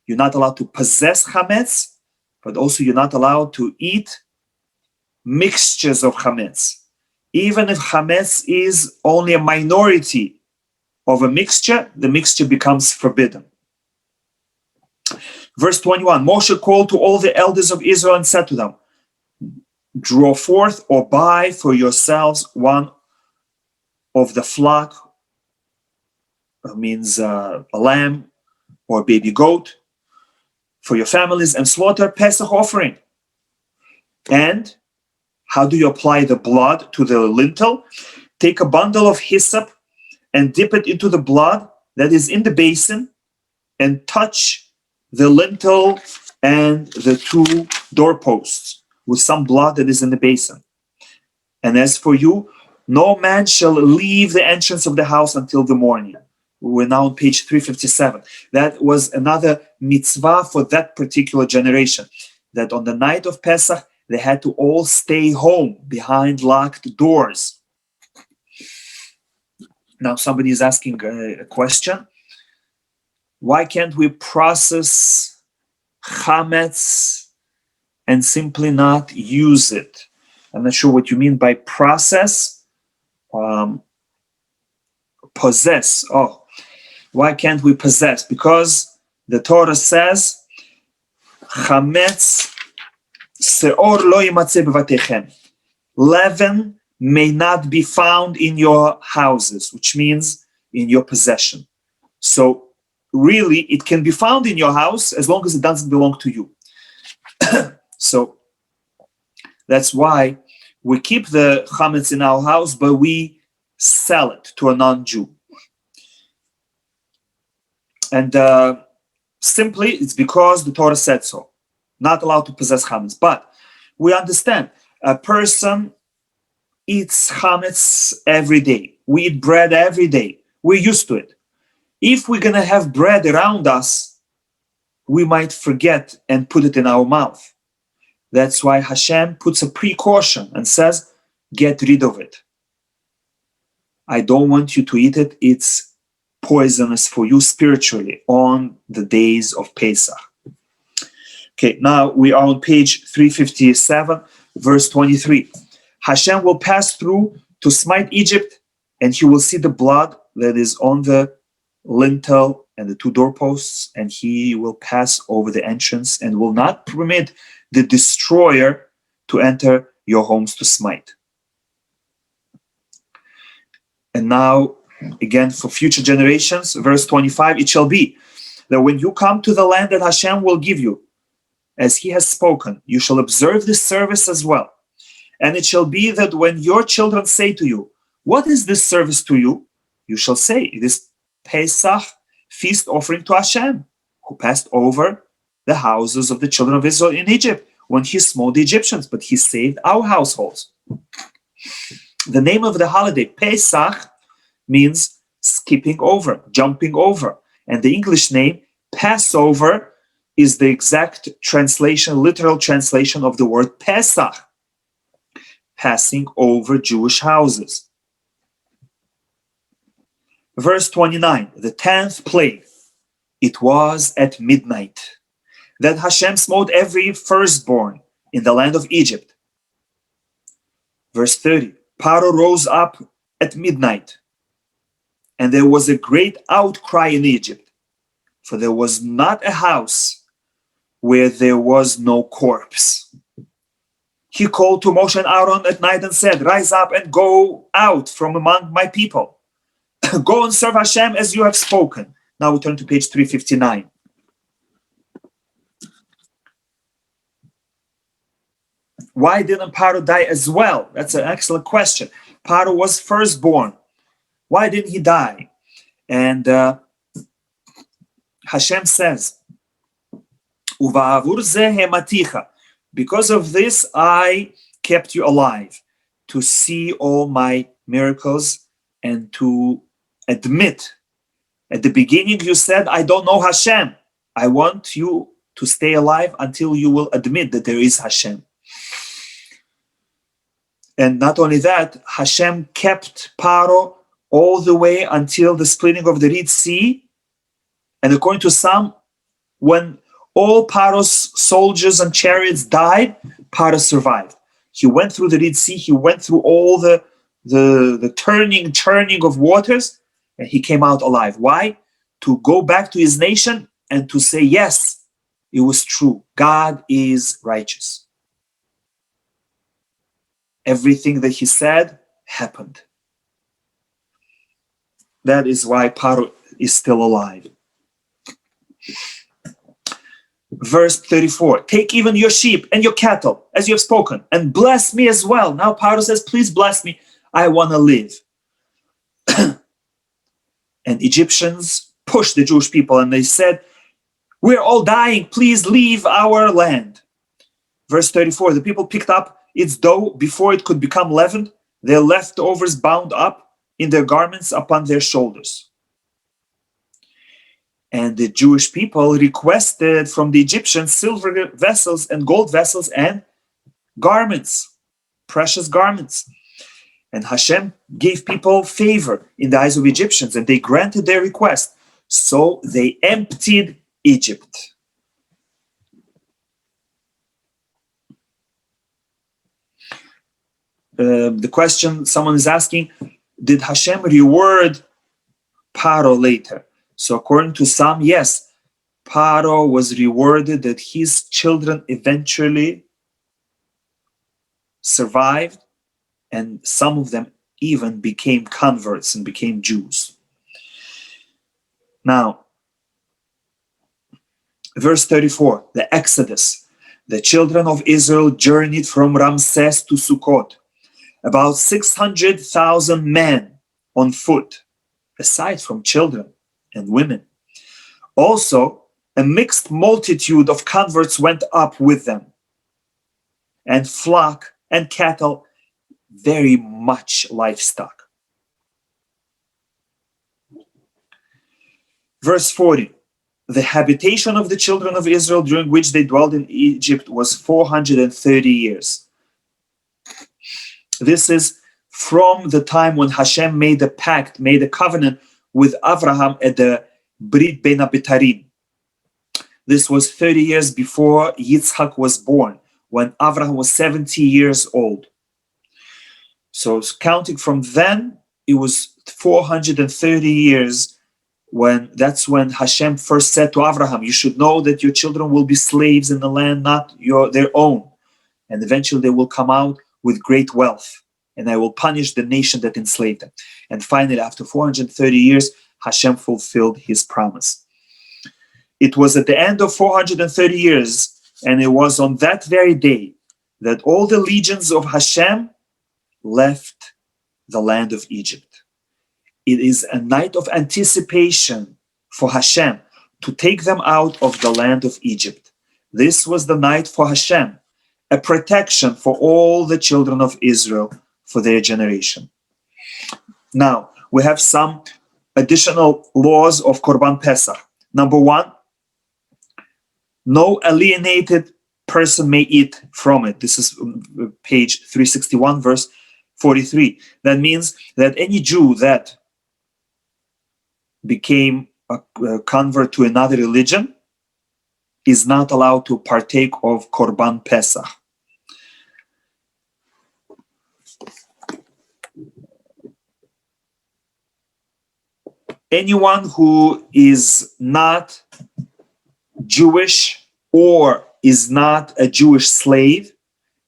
you're not allowed to possess chametz, but also you're not allowed to eat mixtures of chametz. Even if chametz is only a minority of a mixture, the mixture becomes forbidden. Verse 21, Moshe called to all the elders of Israel and said to them, draw forth or buy for yourselves one of the flock, means a lamb or a baby goat, for your families, and slaughter Pesach offering. And how do you apply the blood to the lintel? Take a bundle of hyssop and dip it into the blood that is in the basin, and touch the lintel and the two doorposts with some blood that is in the basin. And as for you, no man shall leave the entrance of the house until the morning. We're now on page 357. That was another mitzvah for that particular generation, that on the night of Pesach, they had to all stay home behind locked doors. Now somebody is asking a question. Why can't we process chametz and simply not use it? I'm not sure what you mean by process. Possess. Oh, why can't we possess? Because the Torah says, chametz seor lo yimatzeh bevatechem. Leaven may not be found in your houses, which means in your possession. So really, it can be found in your house as long as it doesn't belong to you. So that's why we keep the chametz in our house, but we sell it to a non-Jew. And simply, it's because the Torah said so. Not allowed to possess chametz. But we understand, a person eats chametz every day. We eat bread every day. We're used to it. If we're going to have bread around us, we might forget and put it in our mouth. That's why Hashem puts a precaution and says, get rid of it. I don't want you to eat it. It's poisonous for you spiritually on the days of Pesach. Okay, now we are on page 357, verse 23. Hashem will pass through to smite Egypt, and he will see the blood that is on the lintel and the two doorposts, and he will pass over the entrance and will not permit the destroyer to enter your homes to smite. And now, again, for future generations, verse 25, it shall be that when you come to the land that Hashem will give you, as he has spoken, you shall observe this service as well. And it shall be that when your children say to you, what is this service to you? You shall say, it is Pesach, feast offering to Hashem, who passed over the houses of the children of Israel in Egypt when he smote the Egyptians, but he saved our households. The name of the holiday, Pesach, means skipping over, jumping over. And the English name, Passover, is the exact translation, literal translation of the word Pesach, passing over Jewish houses. Verse 29, the 10th plague. It was at midnight that Hashem smote every firstborn in the land of Egypt. Verse 30, Paro rose up at midnight, and there was a great outcry in Egypt, for there was not a house where there was no corpse. He called to Moshe and Aaron at night and said, rise up and go out from among my people. Go and serve Hashem as you have spoken. Now we turn to page 359. Why didn't Paro die as well? That's an excellent question. Paro was firstborn. Why didn't he die? And Hashem says, because of this I kept you alive, to see all my miracles and to admit. At the beginning you said, I don't know Hashem. I want you to stay alive until you will admit that there is Hashem. And not only that, Hashem kept Paro all the way until the splitting of the Red Sea. And according to some, when all Paro's soldiers and chariots died, Paro survived. He went through the Red Sea, he went through all the churning of waters, and he came out alive. Why? To go back to his nation and to say, yes, it was true. God is righteous. Everything that he said happened. That is why Paro is still alive. Verse 34, take even your sheep and your cattle, as you have spoken, and bless me as well. Now Paro says, please bless me. I want to live. And Egyptians pushed the Jewish people and they said, we're all dying. Please leave our land. Verse 34, the people picked up its dough before it could become leavened, their leftovers bound up in their garments upon their shoulders. And the Jewish people requested from the Egyptians silver vessels and gold vessels and garments, precious garments. And Hashem gave people favor in the eyes of Egyptians, and they granted their request. So they emptied Egypt. The question someone is asking, did Hashem reward Paro later? So according to some, yes, Paro was rewarded that his children eventually survived, and some of them even became converts and became Jews. Now, verse 34, the Exodus. The children of Israel journeyed from Ramses to Sukkot, about 600,000 men on foot, aside from children and women. Also, a mixed multitude of converts went up with them, and flock and cattle, very much livestock. Verse 40, the habitation of the children of Israel during which they dwelled in Egypt was 430 years. This is from the time when Hashem made a pact, made a covenant with Abraham at the Brit Ben Abitarim. This was 30 years before Yitzhak was born, when Abraham was 70 years old. So counting from then, it was 430 years that's when Hashem first said to Abraham, you should know that your children will be slaves in the land, not their own. And eventually they will come out with great wealth, and I will punish the nation that enslaved them. And finally, after 430 years, Hashem fulfilled his promise. It was at the end of 430 years, and it was on that very day that all the legions of Hashem left the land of Egypt. It is a night of anticipation for Hashem to take them out of the land of Egypt. This was the night for Hashem, a protection for all the children of Israel for their generation. Now, we have some additional laws of Korban Pesach. Number 1, no alienated person may eat from it. This is page 361, verse 43. That means that any Jew that became a convert to another religion is not allowed to partake of Korban Pesach. Anyone who is not Jewish or is not a Jewish slave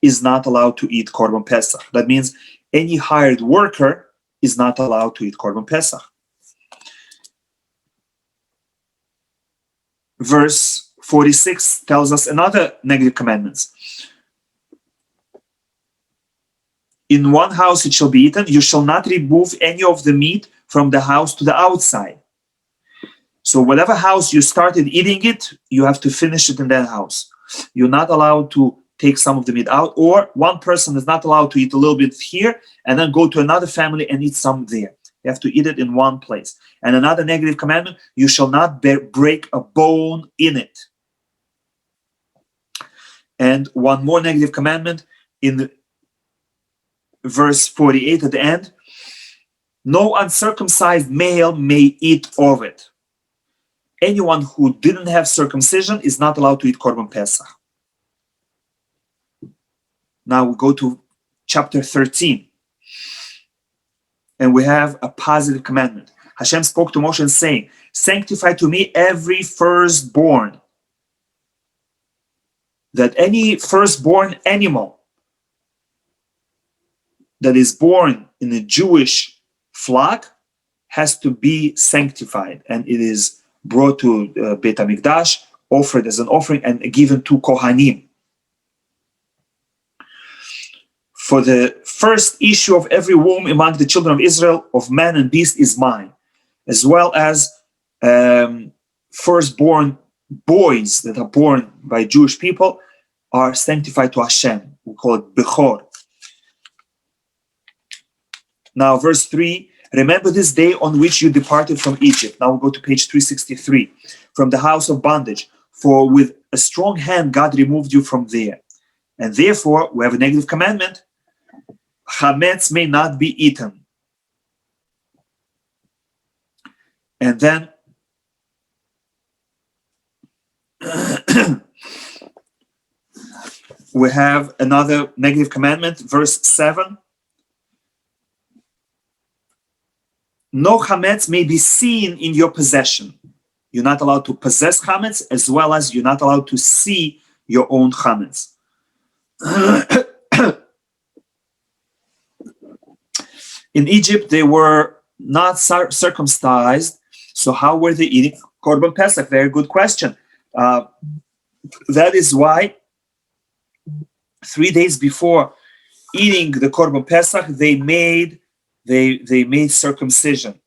is not allowed to eat Korban Pesach. That means any hired worker is not allowed to eat Korban Pesach. Verse 46 tells us another negative commandments. In one house it shall be eaten. You shall not remove any of the meat from the house to the outside. So whatever house you started eating it, you have to finish it in that house. You're not allowed to take some of the meat out, or one person is not allowed to eat a little bit here and then go to another family and eat some there. You have to eat it in one place. And another negative commandment, you shall not break a bone in it. And one more negative commandment in verse 48 at the end, no uncircumcised male may eat of it. Anyone who didn't have circumcision is not allowed to eat Korban Pesach. Now we go to chapter 13. And we have a positive commandment. Hashem spoke to Moshe saying, sanctify to me every firstborn. That any firstborn animal that is born in a Jewish flock has to be sanctified, and it is brought to Beit HaMikdash, offered as an offering, and given to Kohanim. For the first issue of every womb among the children of Israel, of man and beast, is mine, as well as firstborn boys that are born by Jewish people are sanctified to Hashem. We call it Bechor. Now, verse 3, remember this day on which you departed from Egypt. Now we go to page 363. From the house of bondage. For with a strong hand God removed you from there. And therefore, we have a negative commandment. Chametz may not be eaten. And then we have another negative commandment, verse 7. No chametz may be seen in your possession. You're not allowed to possess chametz, as well as you're not allowed to see your own chametz. In Egypt, they were not circumcised, so how were they eating Korban Pesach? Very good question. That is why 3 days before eating the Korban Pesach, they made circumcision.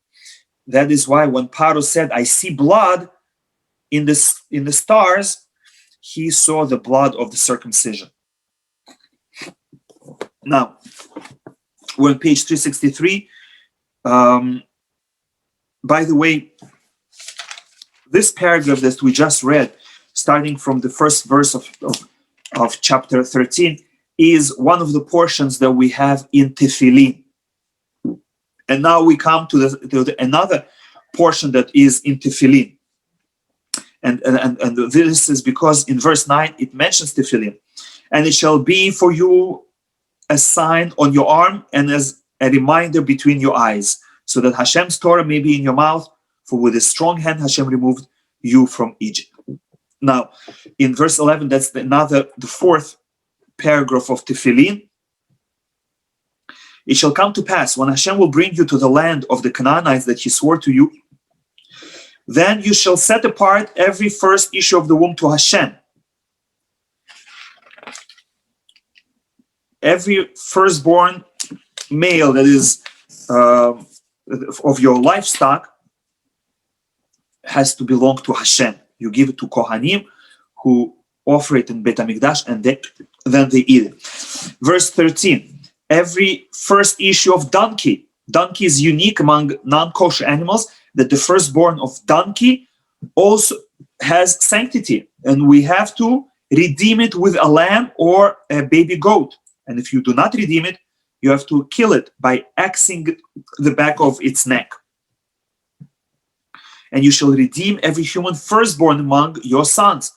That is why when Paro said, I see blood in the stars, he saw the blood of the circumcision. Now, we're on page 363. By the way, this paragraph that we just read, starting from the first verse of chapter 13, is one of the portions that we have in Tefillin. And now we come to another portion that is in Tefillin. And this is because in verse 9 it mentions Tefillin. And it shall be for you a sign on your arm and as a reminder between your eyes, so that Hashem's Torah may be in your mouth, for with a strong hand Hashem removed you from Egypt. Now, in verse 11, that's the fourth paragraph of Tefillin. It shall come to pass, when Hashem will bring you to the land of the Canaanites that he swore to you, then you shall set apart every first issue of the womb to Hashem. Every firstborn male that is of your livestock has to belong to Hashem. You give it to Kohanim, who offer it in Beit HaMikdash, and then they eat it. Verse 13, every first issue of donkey. Donkey is unique among non-kosher animals, that the firstborn of donkey also has sanctity, and we have to redeem it with a lamb or a baby goat. And if you do not redeem it, you have to kill it by axing the back of its neck. And you shall redeem every human firstborn among your sons.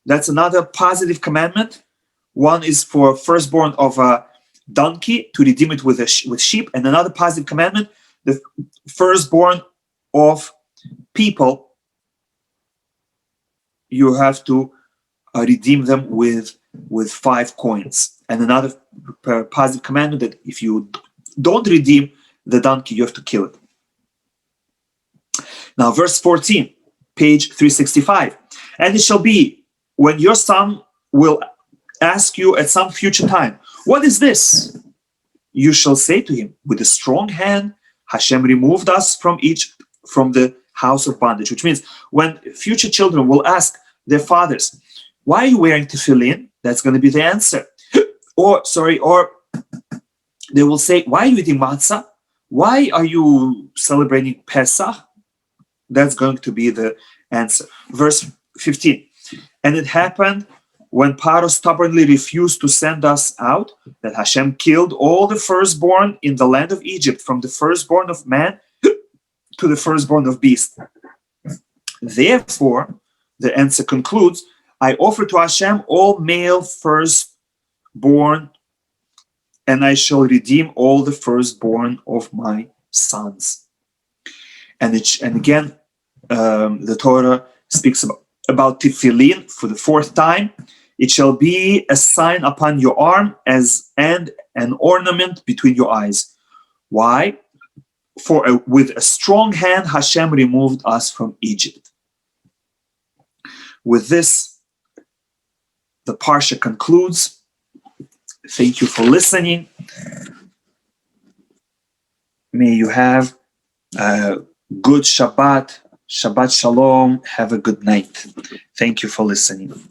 That's another positive commandment. One is for firstborn of a donkey, to redeem it with sheep. And another positive commandment, the firstborn of people, you have to redeem them with 5 coins. And another positive commandment, that if you don't redeem the donkey, you have to kill it. Now, verse 14, page 365. And it shall be, when your son will ask you at some future time, what is this? You shall say to him, with a strong hand, Hashem removed us from the house of bondage. Which means, when future children will ask their fathers, why are you wearing tefillin? That's going to be the answer. Or they will say, why are you eating matzah? Why are you celebrating Pesach? That's going to be the answer. Verse 15. And it happened when Paro stubbornly refused to send us out, that Hashem killed all the firstborn in the land of Egypt, from the firstborn of man to the firstborn of beast. Therefore, the answer concludes, I offer to Hashem all male firstborn, and I shall redeem all the firstborn of my sons. And again, the Torah speaks about tefillin for the 4th time. It shall be a sign upon your arm and an ornament between your eyes. Why? For with a strong hand Hashem removed us from Egypt. With this, the Parsha concludes. Thank you for listening. May you have a good Shabbat. Shabbat Shalom. Have a good night. Thank you for listening.